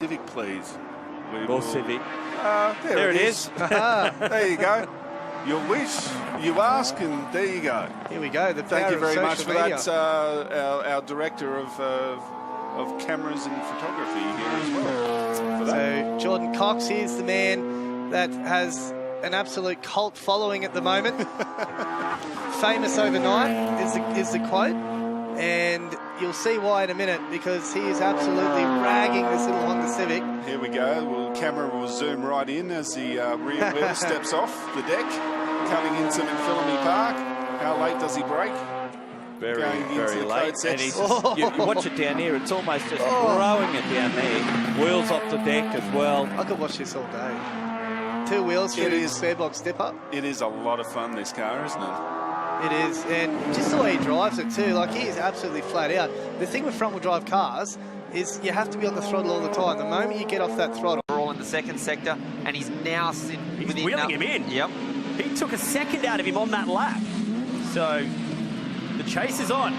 Civic, please. More Civic. There it is. There you go. You wish, you ask, and there you go. Here we go. Thank you very much for that, our director of cameras and photography here as well. So Jordan Cox, here's the man that has an absolute cult following at the moment. Famous overnight is the quote, and you'll see why in a minute, because he is absolutely ragging this little Honda Civic. Here we go. Well, camera will zoom right in as the rear wheel steps off the deck, coming into McPhillamy Park. How late does he brake? Very late. And he's just, you watch it down here, it's almost just throwing it down there. Wheels off the deck as well. I could watch this all day. 2 wheels through the spare box step up. It is a lot of fun, this car, isn't it? It is, and just the way he drives it too, like he is absolutely flat out. The thing with front-wheel drive cars is you have to be on the throttle all the time. The moment you get off that throttle. We're all in the second sector, and he's now He's wheeling him in. Yep. He took a second out of him on that lap. So the chase is on.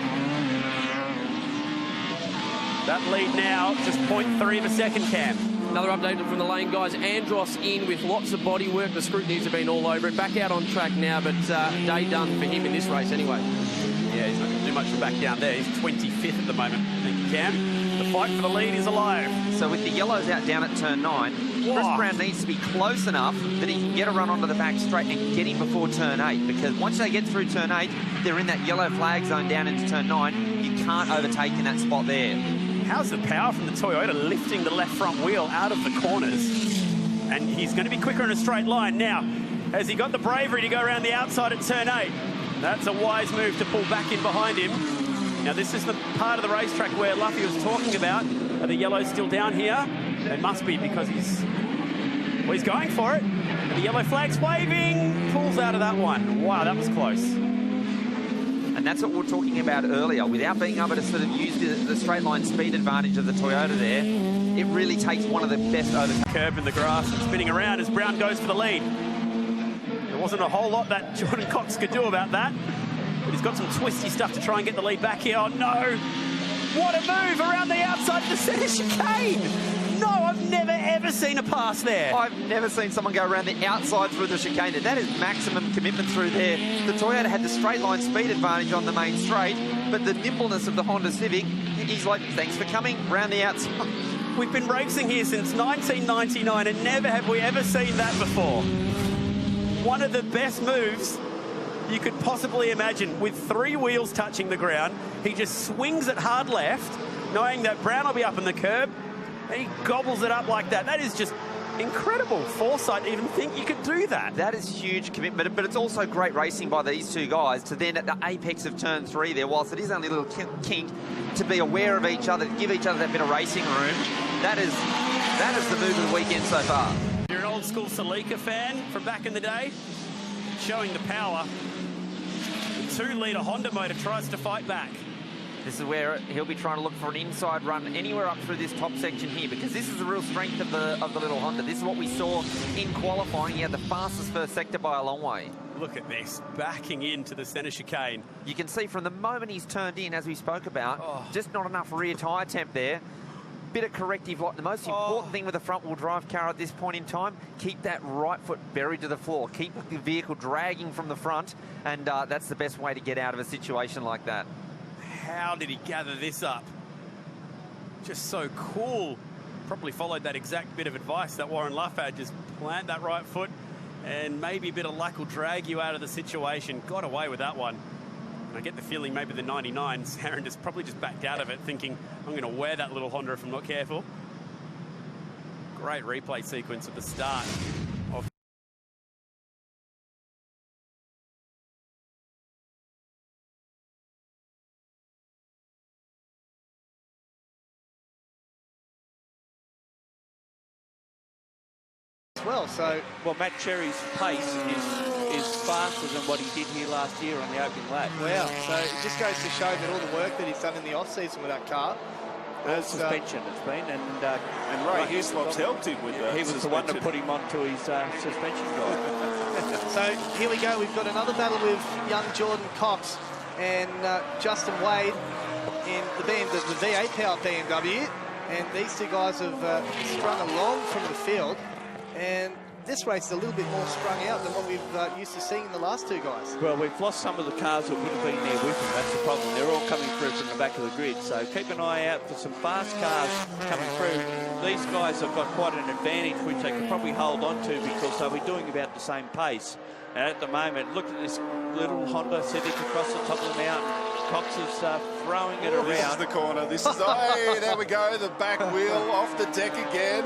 That lead now, just 0.3 of a second, Cam. Another update from the lane guys. Andros in with lots of body work. The scrutineers have been all over it. Back out on track now, but day done for him in this race anyway. Yeah, he's not going to do much to back down there. He's 25th at the moment. Thank you, Cam. The fight for the lead is alive. So with the yellows out down at turn 9, Chris Brown needs to be close enough that he can get a run onto the back straight and get him before turn 8, because once they get through turn 8, they're in that yellow flag zone down into turn 9. You can't overtake in that spot there. How's the power from the Toyota lifting the left front wheel out of the corners? And he's going to be quicker in a straight line. Now, has he got the bravery to go around the outside at turn 8? That's a wise move to pull back in behind him. Now, this is the part of the racetrack where Luffy was talking about. Are the yellows still down here? They must be, because he's going for it. And the yellow flag's waving. Pulls out of that one. Wow, that was close. And that's what we were talking about earlier. Without being able to sort of use the straight line speed advantage of the Toyota there, it really takes one of the best over. Curb in the grass and spinning around as Brown goes for the lead. There wasn't a whole lot that Jordan Cox could do about that. But he's got some twisty stuff to try and get the lead back here. Oh, no. What a move around the outside of the centre chicane. No, I've never, ever seen a pass there. I've never seen someone go around the outside through the chicane. That is maximum commitment through there. The Toyota had the straight line speed advantage on the main straight, but the nimbleness of the Honda Civic, he's like, thanks for coming round the outside. We've been racing here since 1999 and never have we ever seen that before. One of the best moves you could possibly imagine, with 3 wheels touching the ground. He just swings it hard left, knowing that Brown will be up in the curb. And he gobbles it up like that. That is just incredible foresight to even think you could do that. That is huge commitment, but it's also great racing by these 2 guys to then at the apex of turn 3 there, whilst it is only a little kink, to be aware of each other, to give each other that bit of racing room. That is the move of the weekend so far. You're an old school Celica fan from back in the day, showing the power. The 2-litre Honda motor tries to fight back. This is where he'll be trying to look for an inside run anywhere up through this top section here, because this is the real strength of the little Honda. This is what we saw in qualifying. He had the fastest first sector by a long way. Look at this, backing into the centre chicane. You can see from the moment he's turned in, as we spoke about, just not enough rear tyre temp there. Bit of corrective lock. The most important thing with a front-wheel drive car at this point in time, keep that right foot buried to the floor. Keep the vehicle dragging from the front, and that's the best way to get out of a situation like that. How did he gather this up? Just so cool. Probably followed that exact bit of advice that Warren Luff had. Just plant that right foot and maybe a bit of luck will drag you out of the situation. Got away with that one. And I get the feeling maybe the 99, Saren just probably just backed out of it thinking, I'm going to wear that little Honda if I'm not careful. Great replay sequence at the start of well, Matt Cherry's pace is faster than what he did here last year on the opening lap. Wow, so it just goes to show that all the work that he's done in the off-season with that car. Suspension it's been, and Ray Hislop's helped him with that. He was the one to put him onto his suspension drive. So here we go, we've got another battle with young Jordan Cox and Justin Wade in the V8 powered BMW. And these two guys have strung along from the field, and this race is a little bit more strung out than what we've used to seeing in the last two guys. Well, we've lost some of the cars that would have been there with them. That's the problem. They're all coming through from the back of the grid. So keep an eye out for some fast cars coming through. These guys have got quite an advantage, which they could probably hold on to because they'll be doing about the same pace. And at the moment, look at this little Honda Civic across the top of the mountain. Cox is throwing it around. This is the corner. This is hey, there we go. The back wheel off the deck again.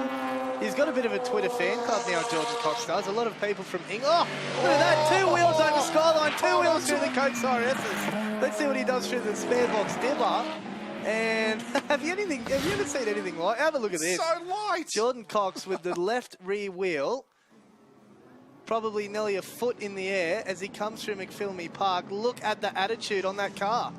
He's got a bit of a Twitter fan club now, Jordan Cox does. A lot of people from England. Oh, look at that. 2 wheels over Skyline, 2 wheels through the Cox RSs. Let's see what he does through the spare box dipper. And have you ever seen anything like? Have a look at this. So light. Jordan Cox with the left rear wheel, probably nearly a foot in the air as he comes through McPhillamy Park. Look at the attitude on that car.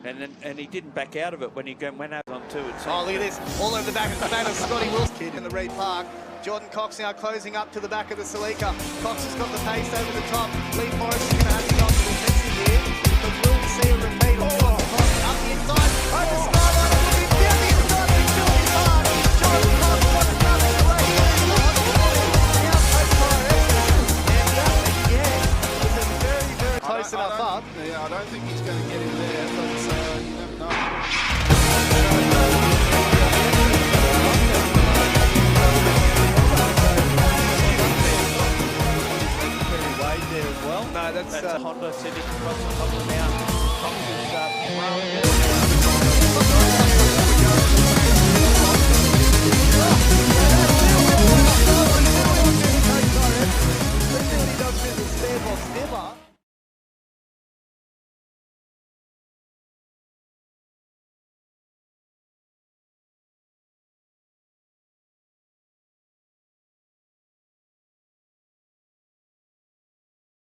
And he didn't back out of it when he went out on two. Oh, look at this. All over the back of Scotty Wilson. Kid in the Reed Park. Jordan Cox now closing up to the back of the Celica. Cox has got the pace over the top. Lee Forrest is going to have to go on the defensive here. But we'll see a repeat of Jordan Cox up the inside. Over Skyline. Looking down the inside of McPhillamy Park. Jordan Cox wants to come in the race. Now Cox RS. And that again was a very, very close enough up. Yeah, I don't think he's going to get in there, but you never know. Well, no, that's a Honda Civic across the top of the mountain. Cox is throwing it. Let's see what he does with the spare box dipper.